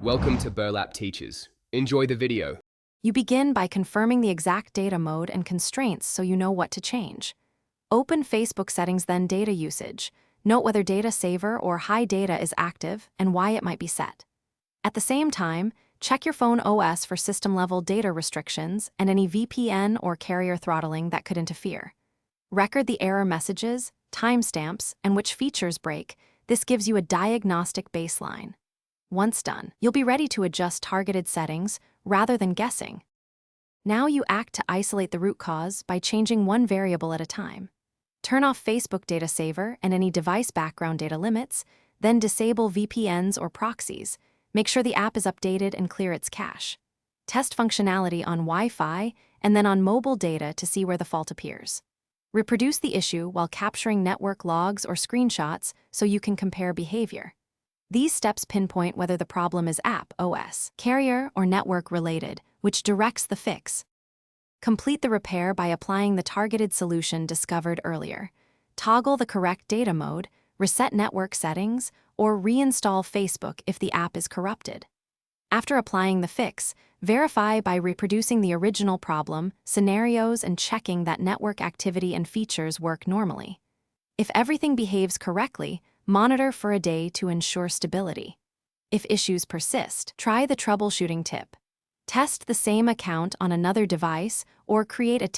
Welcome to Burlap Teachers. Enjoy the video. You begin by confirming the exact data mode and constraints so you know what to change. Open Facebook settings, then data usage. Note whether data saver or high data is active and why it might be set. At the same time, check your phone OS for system-level data restrictions and any VPN or carrier throttling that could interfere. Record the error messages, timestamps, and which features break. This gives you a diagnostic baseline. Once done, you'll be ready to adjust targeted settings rather than guessing. Now you act to isolate the root cause by changing one variable at a time. Turn off Facebook data saver and any device background data limits, then disable VPNs or proxies. Make sure the app is updated and clear its cache. Test functionality on Wi-Fi and then on mobile data to see where the fault appears. Reproduce the issue while capturing network logs or screenshots so you can compare behavior. These steps pinpoint whether the problem is app, OS, carrier, or network related, which directs the fix. Complete the repair by applying the targeted solution discovered earlier. Toggle the correct data mode, reset network settings, or reinstall Facebook if the app is corrupted. After applying the fix, verify by reproducing the original problem, scenarios, and checking that network activity and features work normally. If everything behaves correctly, monitor for a day to ensure stability. If issues persist, try the troubleshooting tip. Test the same account on another device or create a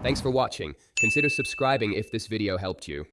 Thanks for watching. Consider subscribing if this video helped you.